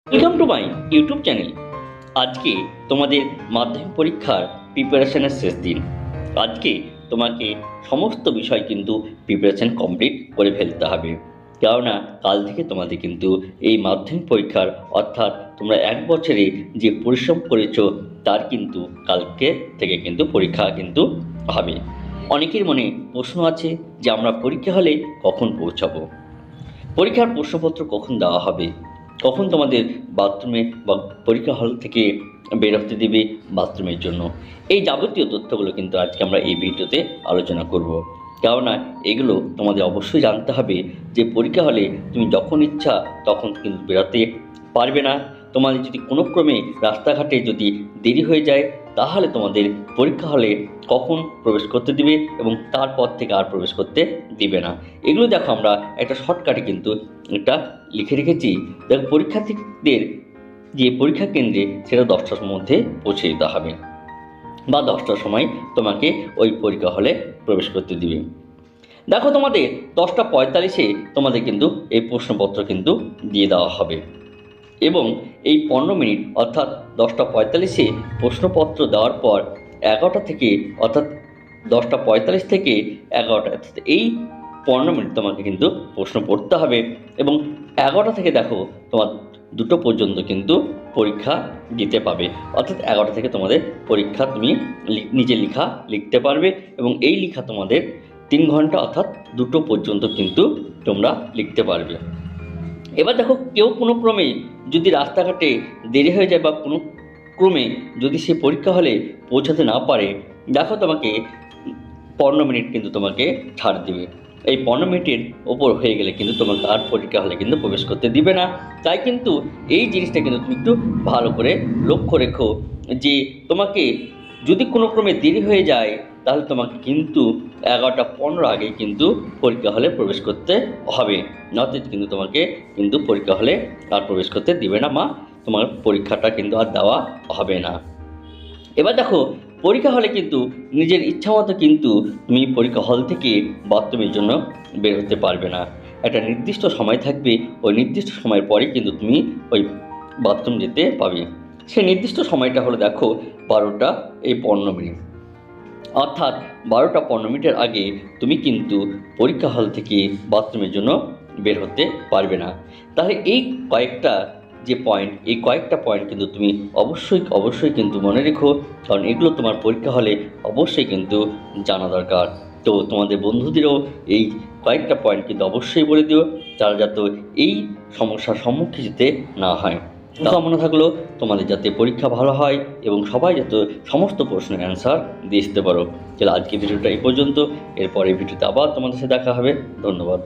Welcome to my YouTube channel. আজকে তোমাদের মাধ্যমিক পরীক্ষার প্রিপারেশনের শেষ দিন। আজকে তোমাকে সমস্ত বিষয় কিন্তু প্রিপারেশন কমপ্লিট করে ফেলতে হবে, কেননা কাল থেকে তোমাদের কিন্তু এই মাধ্যমিক পরীক্ষার অর্থাৎ তোমরা এক বছরে যে পরিশ্রম করেছো তার কিন্তু কালকে থেকে কিন্তু পরীক্ষা কিন্তু হবে। অনেকের মনে প্রশ্ন আছে যে আমরা পরীক্ষা হলে কখন পৌঁছাবো, পরীক্ষার প্রশ্নপত্র কখন দেওয়া হবে, কখন তোমাদের বাথরুমে বা পরীক্ষা হল থেকে বের হতে দেবে বাথরুমের জন্য। এই যাবতীয় তথ্যগুলো কিন্তু আজকে আমরা এই ভিডিওতে আলোচনা করব। কেননা এগুলো তোমাদের অবশ্যই জানতে হবে যে পরীক্ষা হলে তুমি যখন ইচ্ছা তখন কিন্তু বেরোতে পারবে না। তোমাদের যদি কোনো ক্রমে রাস্তাঘাটে যদি দেরি হয়ে যায় তাহলে তোমাদের পরীক্ষা হলে কখন প্রবেশ করতে দিবে এবং তারপর থেকে আর প্রবেশ করতে দিবে না। এগুলো দেখো আমরা একটা শর্টকাটে কিন্তু এটা লিখে রেখেছি। দেখো পরীক্ষার্থীদের যে পরীক্ষা কেন্দ্রে সেটা 10টার মধ্যে পৌঁছে দিতে হবে বা 10টার সময় তোমাকে ওই পরীক্ষা হলে প্রবেশ করতে দিবে। দেখো তোমাদের 10টা 45-এ তোমাদের কিন্তু এই প্রশ্নপত্র কিন্তু দিয়ে দেওয়া হবে এবং এই 15 মিনিট অর্থাৎ 10টা 45-এ প্রশ্নপত্র দেওয়ার পর 11টা থেকে অর্থাৎ 10টা 45 থেকে 11টা এই 15 মিনিট তোমাকে কিন্তু প্রশ্ন পড়তে হবে এবং 11টা থেকে দেখো তোমার 2টো পর্যন্ত কিন্তু পরীক্ষা দিতে পাবে। অর্থাৎ 11টা থেকে তোমাদের পরীক্ষা তুমি নিজে লেখা লিখতে পারবে এবং এই লেখা তোমাদের 3 ঘন্টা অর্থাৎ 2টো পর্যন্ত কিন্তু তোমরা লিখতে পারবে। এবার দেখো কেউ কোনো ক্রমে যদি রাস্তাঘাটে দেরি হয়ে যায় বা কোনো ক্রমে যদি সে পরীক্ষা হলে পৌঁছাতে না পারে, দেখো তোমাকে 15 মিনিট কিন্তু তোমাকে ছাড় দিবে। এই 15 মিনিটের ওপর হয়ে গেলে কিন্তু তোমাকে আর পরীক্ষা হলে কিন্তু প্রবেশ করতে দিবে না। তাই কিন্তু এই জিনিসটা কিন্তু তুমি একটু ভালো করে লক্ষ্য রেখো যে তোমাকে যদি কোনো ক্রমে দেরি হয়ে যায় তাহলে তোমাকে কিন্তু 11টা 15 আগেই কিন্তু পরীক্ষা হলে প্রবেশ করতে হবে, নচেত কিন্তু তোমাকে কিন্তু পরীক্ষা হলে আর প্রবেশ করতে দিবে না, তোমার পরীক্ষাটা কিন্তু আর দেওয়া হবে না। এবার দেখো পরীক্ষা হলে কিন্তু নিজের ইচ্ছা মতো কিন্তু তুমি পরীক্ষা হল থেকে বাথরুমের জন্য বের হতে পারবে না। একটা নির্দিষ্ট সময় থাকবে, ওই নির্দিষ্ট সময়ের পরে কিন্তু তুমি ওই বাথরুম যেতে পাবে। সেই নির্দিষ্ট সময়টা হলো দেখো 12টা 15 মিনিট, অর্থাৎ 12টা 15 মিনিটের আগে তুমি কিন্তু পরীক্ষা হল থেকে বাথরুমের জন্য বের হতে পারবে না। তাহলে এই কয়েকটা পয়েন্ট কিন্তু তুমি অবশ্যই কিন্তু মনে রেখো, কারণ এগুলো তোমার পরীক্ষা হলে অবশ্যই কিন্তু জানা দরকার। তো তোমাদের বন্ধুদেরও এই কয়েকটা পয়েন্ট কিন্তু অবশ্যই বলে দিও, তারা যাতে এই সমস্যার সম্মুখীন যেতে না হয়। কামনা থাকলো তোমাদের যাতে পরীক্ষা ভালো হয় এবং সবাই যাতে সমস্ত প্রশ্নের অ্যান্সার দিয়ে দিতে পারো। তাহলে আজকে ভিডিওটা এই পর্যন্ত, এরপরে ভিডিওতে আবার তোমাদের সাথে দেখা হবে। ধন্যবাদ।